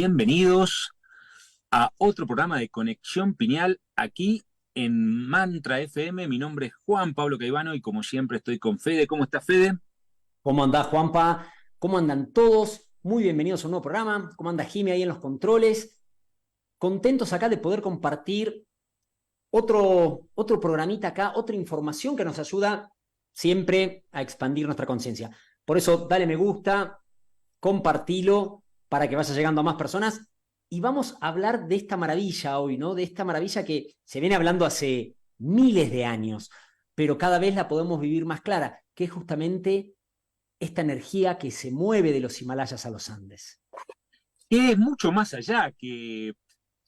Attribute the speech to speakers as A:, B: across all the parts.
A: bienvenidos a otro programa de Conexión Pineal aquí en Mantra FM. Mi nombre es Juan Pablo Caivano y como siempre estoy con Fede. ¿Cómo está Fede?
B: ¿Cómo andás, Juanpa? ¿Cómo andan todos? Muy bienvenidos a un nuevo programa. ¿Cómo anda Jimmy ahí en los controles? Contentos acá de poder compartir otro programita acá, otra información que nos ayuda siempre a expandir nuestra conciencia. Por eso, dale me gusta, compartilo para que vaya llegando a más personas. Y vamos a hablar de esta maravilla hoy, ¿no? De esta maravilla que se viene hablando hace miles de años, pero cada vez la podemos vivir más clara, que es justamente esta energía que se mueve de los Himalayas a los Andes.
A: Que es mucho más allá que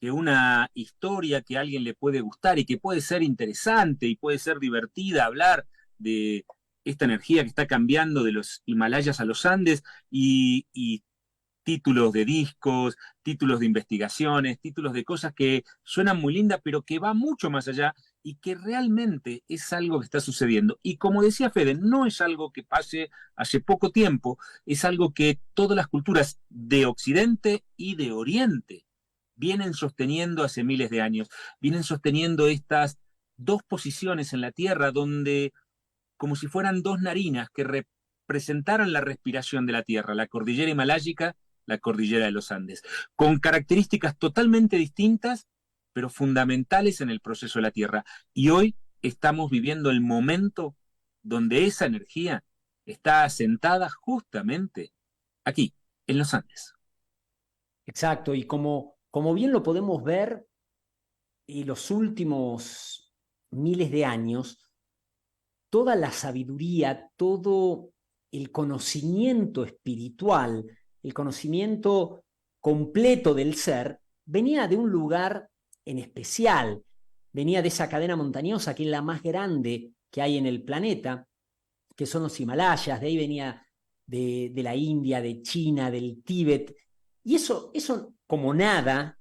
A: una historia que a alguien le puede gustar y que puede ser interesante y puede ser divertida hablar de esta energía que está cambiando de los Himalayas a los Andes y títulos de discos, títulos de investigaciones, títulos de cosas que suenan muy lindas, pero que va mucho más allá y que realmente es algo que está sucediendo. Y como decía Fede, no es algo que pase hace poco tiempo, es algo que todas las culturas de Occidente y de Oriente vienen sosteniendo hace miles de años, vienen sosteniendo estas dos posiciones en la Tierra donde, como si fueran dos narinas que representaran la respiración de la Tierra, la cordillera himaláyica, la cordillera de los Andes, con características totalmente distintas, pero fundamentales en el proceso de la Tierra. Y hoy estamos viviendo el momento donde esa energía está asentada justamente aquí, en los Andes.
B: Exacto, y como bien lo podemos ver en los últimos miles de años, toda la sabiduría, todo el conocimiento espiritual, el conocimiento completo del ser, venía de un lugar en especial, venía de esa cadena montañosa que es la más grande que hay en el planeta, que son los Himalayas, de ahí venía de la India, de China, del Tíbet, y eso como nada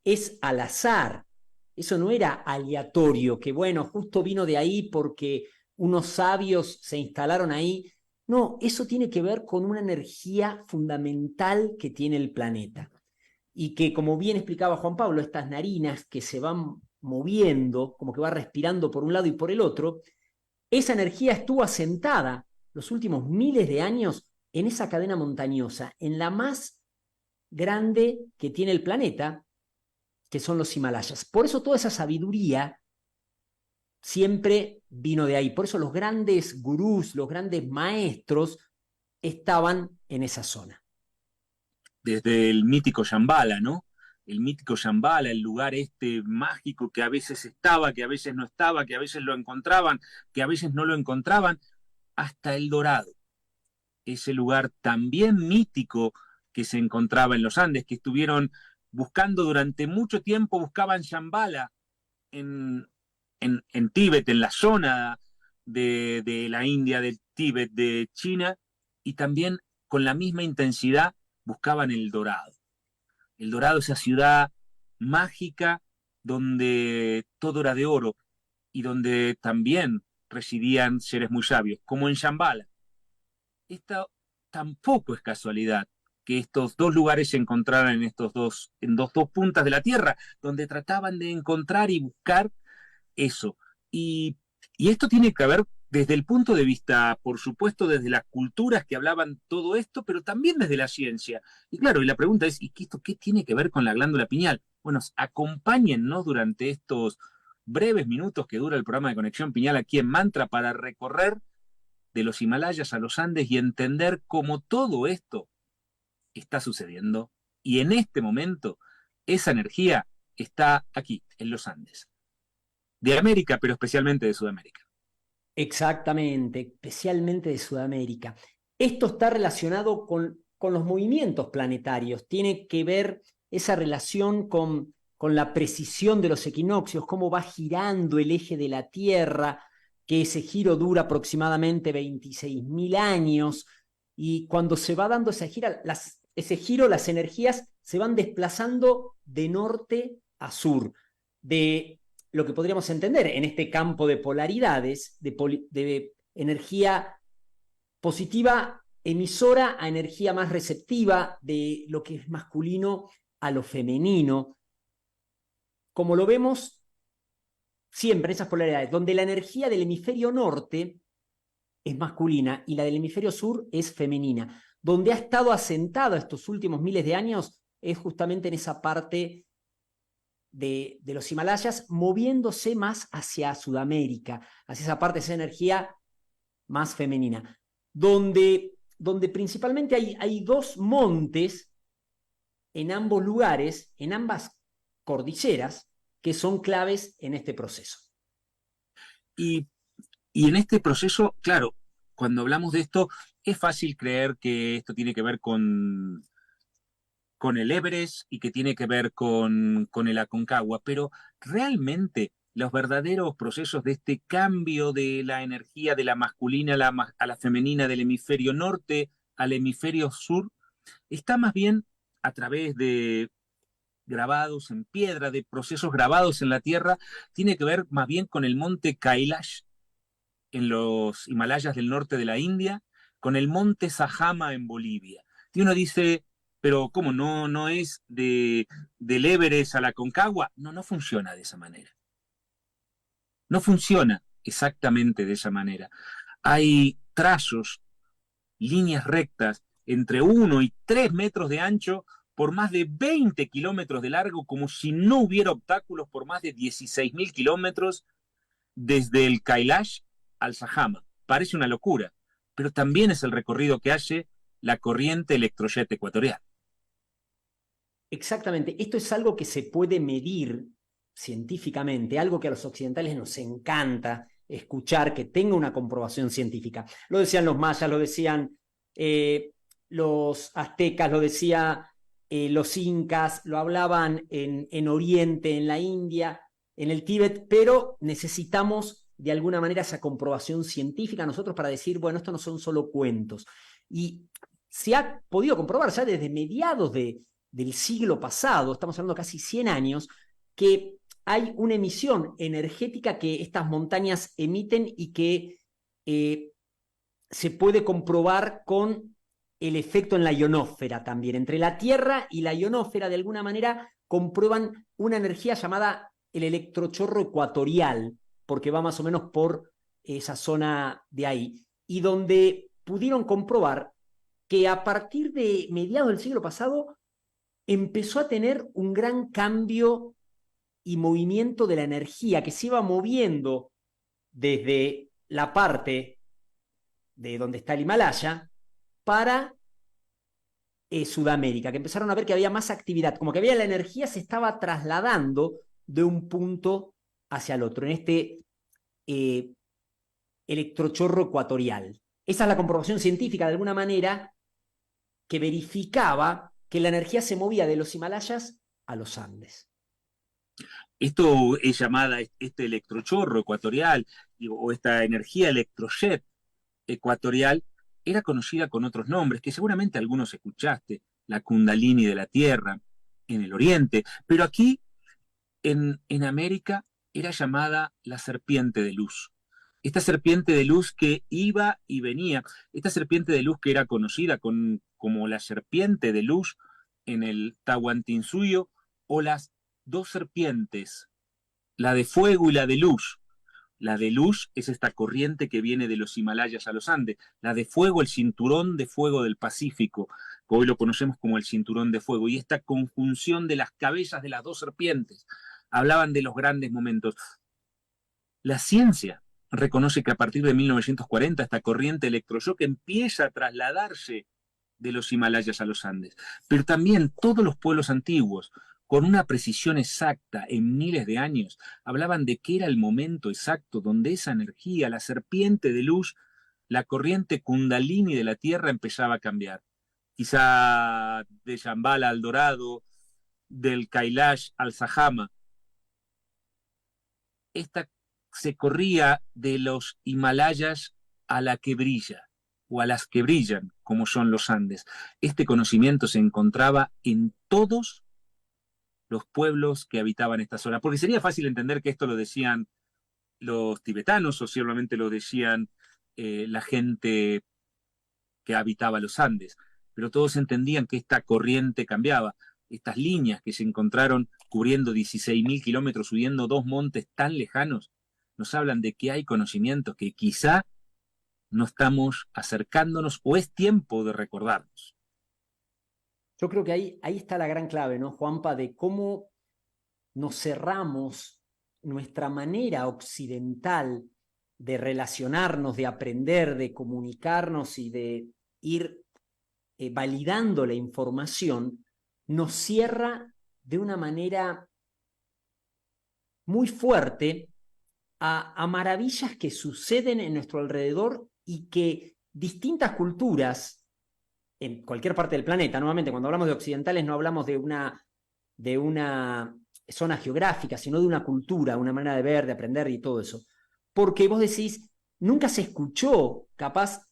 B: es al azar, eso no era aleatorio, que bueno, justo vino de ahí porque unos sabios se instalaron ahí. No, eso tiene que ver con una energía fundamental que tiene el planeta. Y que, como bien explicaba Juan Pablo, estas narinas que se van moviendo, como que va respirando por un lado y por el otro, esa energía estuvo asentada los últimos miles de años en esa cadena montañosa, en la más grande que tiene el planeta, que son los Himalayas. Por eso toda esa sabiduría siempre vino de ahí. Por eso los grandes gurús, los grandes maestros estaban en esa zona.
A: Desde el mítico Shambhala, ¿no? El mítico Shambhala, el lugar este mágico que a veces estaba, que a veces no estaba, que a veces lo encontraban, que a veces no lo encontraban, hasta El Dorado, ese lugar también mítico que se encontraba en los Andes, que estuvieron buscando durante mucho tiempo, buscaban Shambhala en, en Tíbet, en la zona de la India, del Tíbet, de China, y también con la misma intensidad buscaban El Dorado. El Dorado, esa ciudad mágica donde todo era de oro y donde también residían seres muy sabios, como en Shambhala. Esta tampoco es casualidad que estos dos lugares se encontraran en dos puntas de la Tierra, donde trataban de encontrar y buscar eso. Y esto tiene que ver desde el punto de vista, por supuesto, desde las culturas que hablaban todo esto, pero también desde la ciencia. Y claro, y la pregunta es, ¿y esto qué tiene que ver con la glándula pineal? Bueno, acompáñennos durante estos breves minutos que dura el programa de Conexión Pineal aquí en Mantra para recorrer de los Himalayas a los Andes y entender cómo todo esto está sucediendo. Y en este momento, esa energía está aquí, en los Andes de América, pero especialmente de Sudamérica.
B: Exactamente, especialmente de Sudamérica. Esto está relacionado con los movimientos planetarios, tiene que ver esa relación con la precisión de los equinoccios, cómo va girando el eje de la Tierra, que ese giro dura aproximadamente 26.000 años, y cuando se va dando ese giro, las energías se van desplazando de norte a sur, de lo que podríamos entender en este campo de polaridades, de energía positiva emisora a energía más receptiva, de lo que es masculino a lo femenino. Como lo vemos siempre en esas polaridades, donde la energía del hemisferio norte es masculina y la del hemisferio sur es femenina. Donde ha estado asentada estos últimos miles de años es justamente en esa parte de los Himalayas, moviéndose más hacia Sudamérica, hacia esa parte de esa energía más femenina, donde principalmente hay dos montes en ambos lugares, en ambas cordilleras, que son claves en este proceso.
A: Y, y en este proceso, claro, cuando hablamos de esto, es fácil creer que esto tiene que ver con el Everest y que tiene que ver con el Aconcagua, pero realmente los verdaderos procesos de este cambio de la energía de la masculina a la femenina, del hemisferio norte al hemisferio sur, está más bien a través de grabados en piedra, de procesos grabados en la tierra, tiene que ver más bien con el monte Kailash en los Himalayas del norte de la India, con el monte Sajama en Bolivia. Y uno dice, pero ¿cómo no es del Everest a la Concagua? No, no funciona de esa manera. No funciona exactamente de esa manera. Hay trazos, líneas rectas entre 1 y 3 metros de ancho por más de 20 kilómetros de largo, como si no hubiera obstáculos por más de 16.000 kilómetros desde el Kailash al Sajama. Parece una locura, pero también es el recorrido que hace la corriente electrojet ecuatorial.
B: Exactamente, esto es algo que se puede medir científicamente, algo que a los occidentales nos encanta escuchar, que tenga una comprobación científica. Lo decían los mayas, lo decían los aztecas, lo decían los incas, lo hablaban en Oriente, en la India, en el Tíbet, pero necesitamos de alguna manera esa comprobación científica nosotros para decir, bueno, esto no son solo cuentos. Y se ha podido comprobar ya desde mediados del siglo pasado, estamos hablando de casi 100 años, que hay una emisión energética que estas montañas emiten y que se puede comprobar con el efecto en la ionosfera también. Entre la Tierra y la ionosfera, de alguna manera, comprueban una energía llamada el electrochorro ecuatorial, porque va más o menos por esa zona de ahí, y donde pudieron comprobar que a partir de mediados del siglo pasado empezó a tener un gran cambio y movimiento de la energía que se iba moviendo desde la parte de donde está el Himalaya para Sudamérica, que empezaron a ver que había más actividad, como que había la energía se estaba trasladando de un punto hacia el otro, en este electrochorro ecuatorial. Esa es la comprobación científica, de alguna manera, que verificaba que la energía se movía de los Himalayas a los Andes.
A: Esto es llamada, este electrochorro ecuatorial o esta energía electrojet ecuatorial, era conocida con otros nombres, que seguramente algunos escuchaste, la Kundalini de la Tierra, en el Oriente, pero aquí en América era llamada la serpiente de luz. Esta serpiente de luz que iba y venía, esta serpiente de luz que era conocida como la serpiente de luz en el Tahuantinsuyo, o las dos serpientes, la de fuego y la de luz. La de luz es esta corriente que viene de los Himalayas a los Andes. La de fuego, el cinturón de fuego del Pacífico, que hoy lo conocemos como el cinturón de fuego. Y esta conjunción de las cabezas de las dos serpientes. Hablaban de los grandes momentos. La ciencia reconoce que a partir de 1940 esta corriente electroshock empieza a trasladarse de los Himalayas a los Andes. Pero también todos los pueblos antiguos, con una precisión exacta en miles de años, hablaban de que era el momento exacto donde esa energía, la serpiente de luz, la corriente kundalini de la Tierra empezaba a cambiar. Quizá de Shambhala al Dorado, del Kailash al Sajama. Esta se corría de los Himalayas a la que brilla, o a las que brillan, como son los Andes. Este conocimiento se encontraba en todos los pueblos que habitaban esta zona, porque sería fácil entender que esto lo decían los tibetanos, o solamente lo decían la gente que habitaba los Andes, pero todos entendían que esta corriente cambiaba. Estas líneas que se encontraron cubriendo 16.000 kilómetros, subiendo dos montes tan lejanos, nos hablan de que hay conocimientos que quizá no estamos acercándonos o es tiempo de recordarnos.
B: Yo creo que ahí está la gran clave, ¿no, Juanpa? De cómo nos cerramos nuestra manera occidental de relacionarnos, de aprender, de comunicarnos y de ir validando la información, nos cierra de una manera muy fuerte a maravillas que suceden en nuestro alrededor y que distintas culturas en cualquier parte del planeta, nuevamente cuando hablamos de occidentales no hablamos de una zona geográfica, sino de una cultura, una manera de ver, de aprender y todo eso. Porque vos decís, nunca se escuchó capaz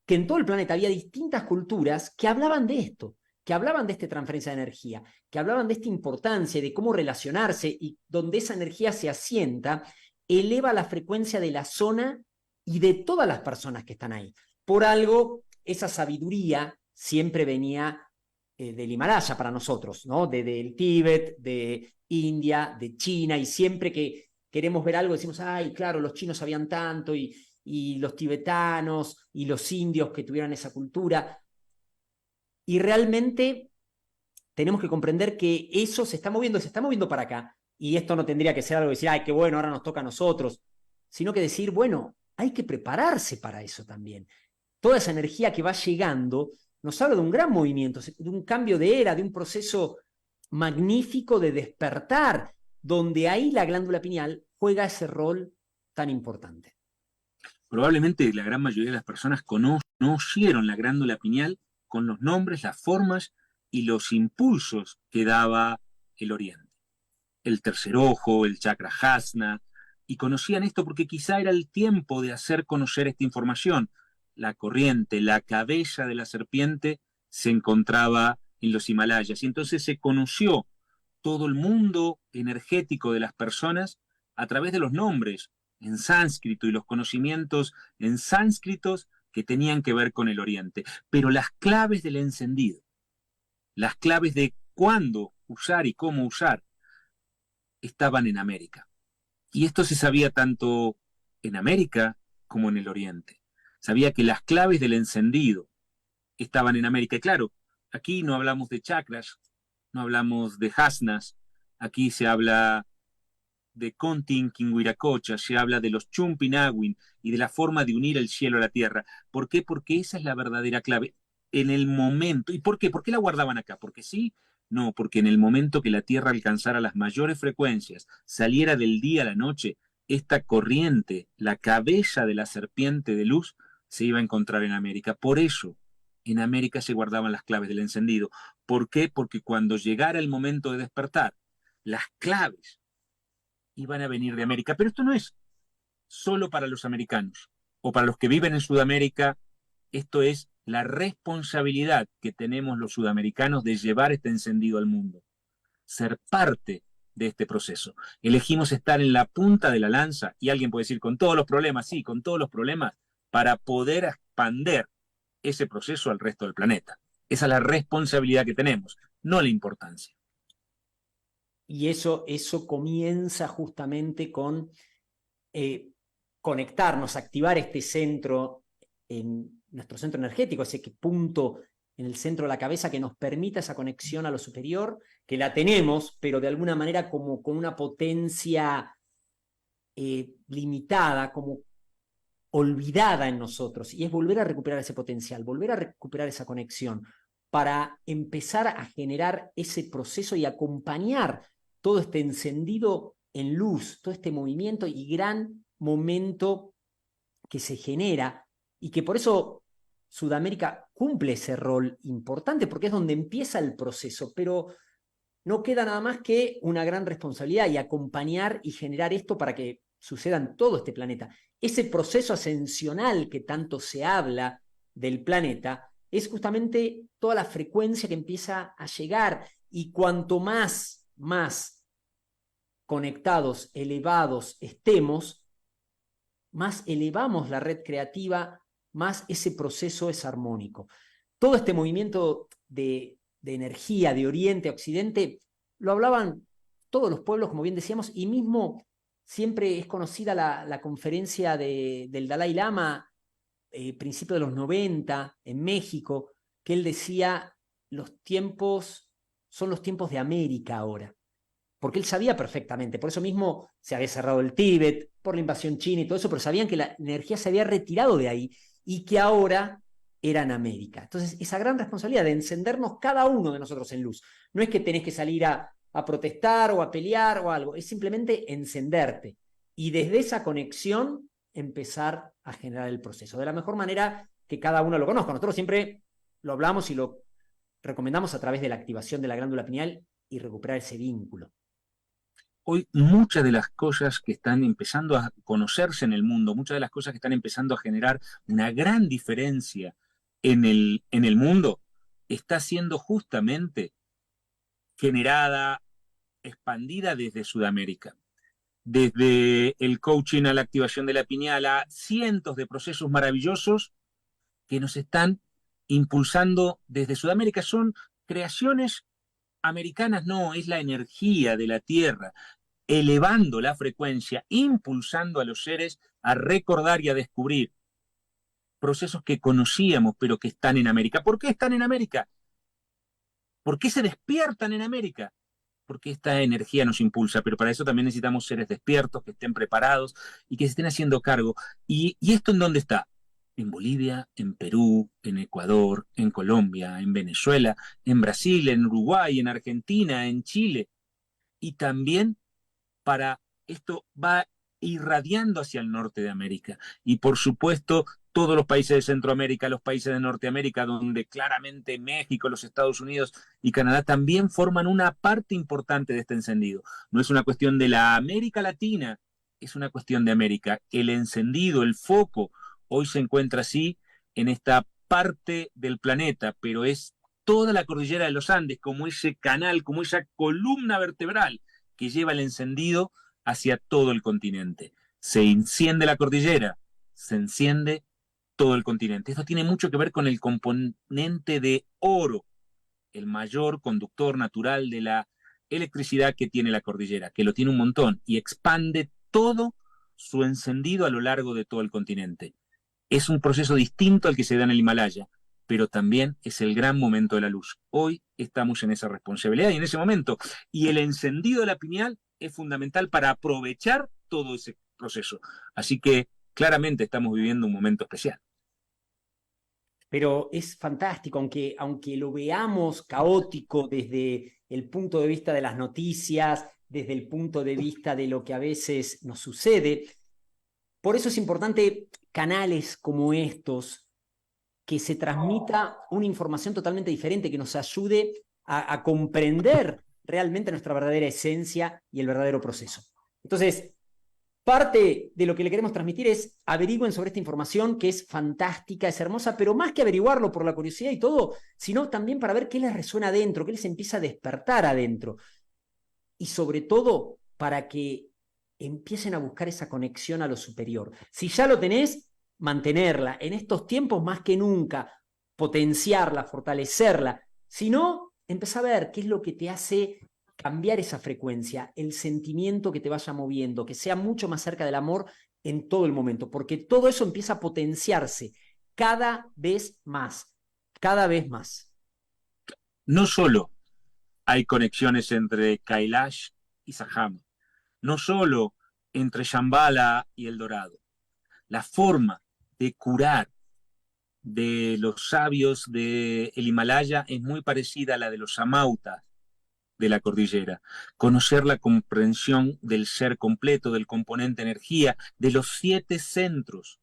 B: que en todo el planeta había distintas culturas que hablaban de esto, que hablaban de esta transferencia de energía, que hablaban de esta importancia, de cómo relacionarse y donde esa energía se asienta, eleva la frecuencia de la zona y de todas las personas que están ahí. Por algo, esa sabiduría siempre venía del Himalaya para nosotros, ¿no? Del Tíbet, de India, de China, y siempre que queremos ver algo decimos, ay, claro, los chinos sabían tanto, y los tibetanos, y los indios que tuvieron esa cultura. Y realmente tenemos que comprender que eso se está moviendo para acá, y esto no tendría que ser algo de decir, ay, qué bueno, ahora nos toca a nosotros, sino que decir, bueno, hay que prepararse para eso también. Toda esa energía que va llegando nos habla de un gran movimiento, de un cambio de era, de un proceso magnífico de despertar, donde ahí la glándula pineal juega ese rol tan importante.
A: Probablemente la gran mayoría de las personas conocieron la glándula pineal con los nombres, las formas y los impulsos que daba el Oriente. El tercer ojo, el chakra Hasna, y conocían esto porque quizá era el tiempo de hacer conocer esta información. La corriente, la cabeza de la serpiente se encontraba en los Himalayas y entonces se conoció todo el mundo energético de las personas a través de los nombres en sánscrito y los conocimientos en sánscritos que tenían que ver con el Oriente. Pero las claves del encendido, las claves de cuándo usar y cómo usar, estaban en América. Y esto se sabía tanto en América como en el Oriente. Sabía que las claves del encendido estaban en América. Y claro, aquí no hablamos de chakras, no hablamos de hasnas, aquí se habla de Kontin Kinguiracocha, se habla de los Chumpinawin y de la forma de unir el cielo a la tierra. ¿Por qué? Porque esa es la verdadera clave. En el momento, ¿y por qué? ¿Por qué la guardaban acá? ¿Porque sí? No, porque en el momento que la Tierra alcanzara las mayores frecuencias, saliera del día a la noche, esta corriente, la cabeza de la serpiente de luz, se iba a encontrar en América. Por eso, en América se guardaban las claves del encendido. ¿Por qué? Porque cuando llegara el momento de despertar, las claves iban a venir de América. Pero esto no es solo para los americanos o para los que viven en Sudamérica. Esto es la responsabilidad que tenemos los sudamericanos de llevar este encendido al mundo, ser parte de este proceso. Elegimos estar en la punta de la lanza y alguien puede decir con todos los problemas, sí, con todos los problemas, para poder expandir ese proceso al resto del planeta. Esa es la responsabilidad que tenemos, no la importancia.
B: Y eso comienza justamente con conectarnos, activar este centro, en nuestro centro energético, ese punto en el centro de la cabeza que nos permita esa conexión a lo superior, que la tenemos, pero de alguna manera como con una potencia limitada, como olvidada en nosotros, y es volver a recuperar ese potencial, volver a recuperar esa conexión, para empezar a generar ese proceso y acompañar todo este encendido en luz, todo este movimiento y gran momento que se genera, y que por eso Sudamérica cumple ese rol importante, porque es donde empieza el proceso, pero no queda nada más que una gran responsabilidad y acompañar y generar esto para que suceda en todo este planeta. Ese proceso ascensional que tanto se habla del planeta es justamente toda la frecuencia que empieza a llegar, y cuanto más conectados, elevados estemos, más elevamos la red creativa más ese proceso es armónico. Todo este movimiento de energía de Oriente a Occidente lo hablaban todos los pueblos, como bien decíamos, y mismo siempre es conocida la conferencia del Dalai Lama, principio de los 90, en México, que él decía, los tiempos son los tiempos de América ahora. Porque él sabía perfectamente, por eso mismo se había cerrado el Tíbet, por la invasión china y todo eso, pero sabían que la energía se había retirado de ahí y que ahora era en América. Entonces, esa gran responsabilidad de encendernos cada uno de nosotros en luz. No es que tenés que salir a protestar o a pelear o algo, es simplemente encenderte. Y desde esa conexión empezar a generar el proceso. De la mejor manera que cada uno lo conozca. Nosotros siempre lo hablamos y lo recomendamos a través de la activación de la glándula pineal y recuperar ese vínculo.
A: Hoy muchas de las cosas que están empezando a conocerse en el mundo, muchas de las cosas que están empezando a generar una gran diferencia en el mundo, está siendo justamente generada, expandida desde Sudamérica. Desde el coaching a la activación de la pineal a cientos de procesos maravillosos que nos están impulsando desde Sudamérica. Son creaciones americanas, no, es la energía de la Tierra, elevando la frecuencia, impulsando a los seres a recordar y a descubrir procesos que conocíamos, pero que están en América. ¿Por qué están en América? ¿Por qué se despiertan en América? Porque esta energía nos impulsa, pero para eso también necesitamos seres despiertos, que estén preparados y que se estén haciendo cargo. ¿Y esto en dónde está? En Bolivia, en Perú, en Ecuador, en Colombia, en Venezuela, en Brasil, en Uruguay, en Argentina, en Chile. Y también para esto va irradiando hacia el norte de América. Y por supuesto, todos los países de Centroamérica, los países de Norteamérica, donde claramente México, los Estados Unidos y Canadá también forman una parte importante de este encendido. No es una cuestión de la América Latina, es una cuestión de América. El encendido, el foco, hoy se encuentra así en esta parte del planeta, pero es toda la cordillera de los Andes, como ese canal, como esa columna vertebral que lleva el encendido hacia todo el continente. Se enciende la cordillera, se enciende todo el continente. Esto tiene mucho que ver con el componente de oro, el mayor conductor natural de la electricidad que tiene la cordillera, que lo tiene un montón y expande todo su encendido a lo largo de todo el continente. Es un proceso distinto al que se da en el Himalaya, pero también es el gran momento de la luz. Hoy estamos en esa responsabilidad y en ese momento. Y el encendido de la pineal es fundamental para aprovechar todo ese proceso. Así que claramente estamos viviendo un momento especial.
B: Pero es fantástico, aunque lo veamos caótico desde el punto de vista de las noticias, desde el punto de vista de lo que a veces nos sucede. Por eso es importante canales como estos, que se transmita una información totalmente diferente, que nos ayude a comprender realmente nuestra verdadera esencia y el verdadero proceso. Entonces, parte de lo que le queremos transmitir es averigüen sobre esta información que es fantástica, es hermosa, pero más que averiguarlo por la curiosidad y todo, sino también para ver qué les resuena adentro, qué les empieza a despertar adentro. Y sobre todo, para que empiecen a buscar esa conexión a lo superior. Si ya lo tenés, mantenerla. En estos tiempos, más que nunca, potenciarla, fortalecerla. Si no, empezá a ver qué es lo que te hace cambiar esa frecuencia, el sentimiento que te vaya moviendo, que sea mucho más cerca del amor en todo el momento, porque todo eso empieza a potenciarse cada vez más, cada vez más.
A: No solo hay conexiones entre Kailash y Saham, no solo entre Shambhala y El Dorado. La forma de curar de los sabios del Himalaya es muy parecida a la de los amautas de la cordillera. Conocer la comprensión del ser completo, del componente energía, de los 7 centros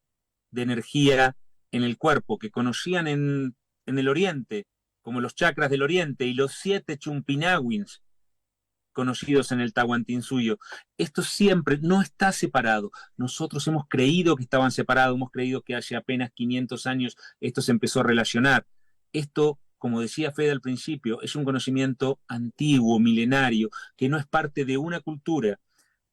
A: de energía en el cuerpo que conocían en el oriente, como los chakras del oriente, y los 7 chumpinawins conocidos en el Tahuantinsuyo. Esto siempre no está separado. Nosotros hemos creído que estaban separados, hemos creído que hace apenas 500 años esto se empezó a relacionar. Esto, como decía Fede al principio, es un conocimiento antiguo, milenario, que no es parte de una cultura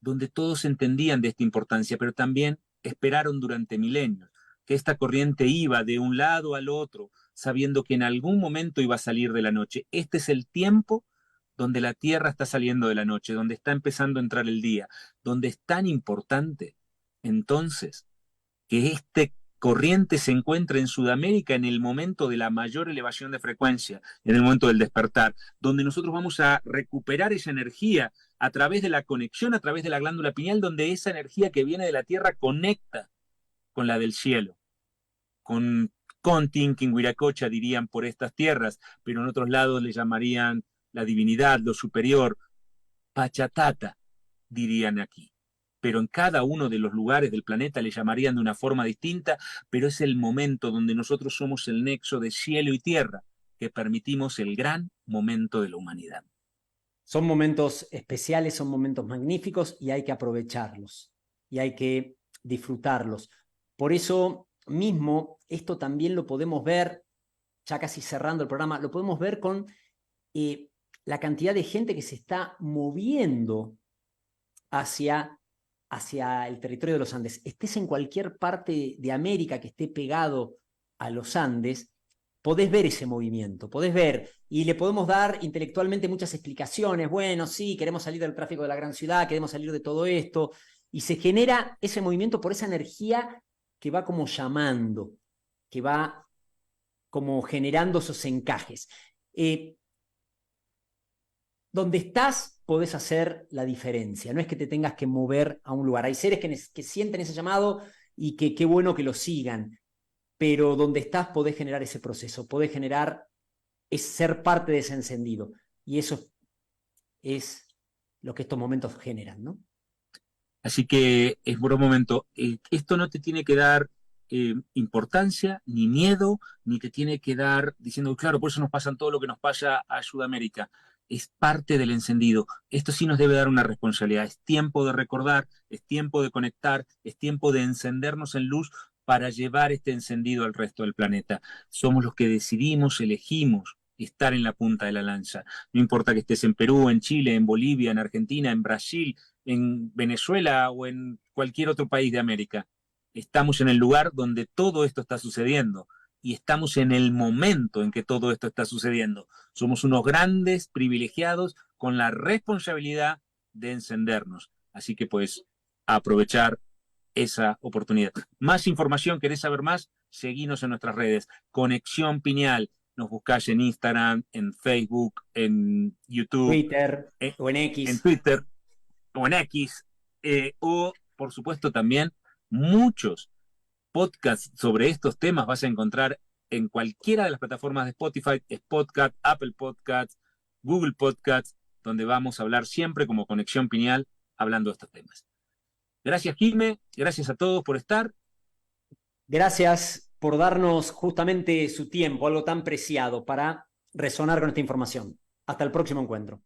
A: donde todos entendían de esta importancia, pero también esperaron durante milenios. que esta corriente iba de un lado al otro, sabiendo que en algún momento iba a salir de la noche. Este es el tiempo donde la Tierra está saliendo de la noche, donde está empezando a entrar el día, donde es tan importante entonces que este corriente se encuentra en Sudamérica en el momento de la mayor elevación de frecuencia, en el momento del despertar, donde nosotros vamos a recuperar esa energía a través de la conexión, a través de la glándula pineal, donde esa energía que viene de la Tierra conecta con la del cielo, con Contin, Huiracocha dirían por estas tierras, pero en otros lados le llamarían la divinidad, lo superior, Pachatata, dirían aquí. Pero en cada uno de los lugares del planeta le llamarían de una forma distinta, pero es el momento donde nosotros somos el nexo de cielo y tierra, que permitimos el gran momento de la humanidad.
B: Son momentos especiales, son momentos magníficos y hay que aprovecharlos y hay que disfrutarlos. Por eso mismo, esto también lo podemos ver, ya casi cerrando el programa, lo podemos ver con la cantidad de gente que se está moviendo hacia el territorio de los Andes. Estés en cualquier parte de América que esté pegado a los Andes, podés ver ese movimiento, podés ver, y le podemos dar intelectualmente muchas explicaciones. Bueno, sí, queremos salir del tráfico de la gran ciudad, queremos salir de todo esto, y se genera ese movimiento por esa energía que va como llamando, que va como generando esos encajes. Donde estás, podés hacer la diferencia. No es que te tengas que mover a un lugar. Hay seres que sienten ese llamado y que qué bueno que lo sigan. Pero donde estás, podés generar ese proceso. Podés generar, es ser parte de ese encendido. Y eso es lo que estos momentos generan, ¿no?
A: Así que es buen momento. Esto no te tiene que dar importancia, ni miedo, ni te tiene que dar diciendo, claro, por eso nos pasan todo lo que nos pasa a Sudamérica. Es parte del encendido. Esto sí nos debe dar una responsabilidad. Es tiempo de recordar, es tiempo de conectar, es tiempo de encendernos en luz para llevar este encendido al resto del planeta. Somos los que decidimos, elegimos estar en la punta de la lanza. No importa que estés en Perú, en Chile, en Bolivia, en Argentina, en Brasil, en Venezuela o en cualquier otro país de América. Estamos en el lugar donde todo esto está sucediendo y estamos en el momento en que todo esto está sucediendo. Somos unos grandes privilegiados con la responsabilidad de encendernos. Así que pues aprovechar esa oportunidad. Más información, ¿querés saber más? Seguinos en nuestras redes. Conexión Pineal. Nos buscás en Instagram, en Facebook, en YouTube,
B: Twitter o en X.
A: En Twitter o en X, o por supuesto también muchos podcasts sobre estos temas vas a encontrar en cualquiera de las plataformas de Spotify, Podcast, Apple Podcasts, Google Podcasts, donde vamos a hablar siempre como Conexión Pineal hablando de estos temas. Gracias, Quilme, gracias a todos por estar.
B: Gracias por darnos justamente su tiempo, algo tan preciado para resonar con esta información. Hasta el próximo encuentro.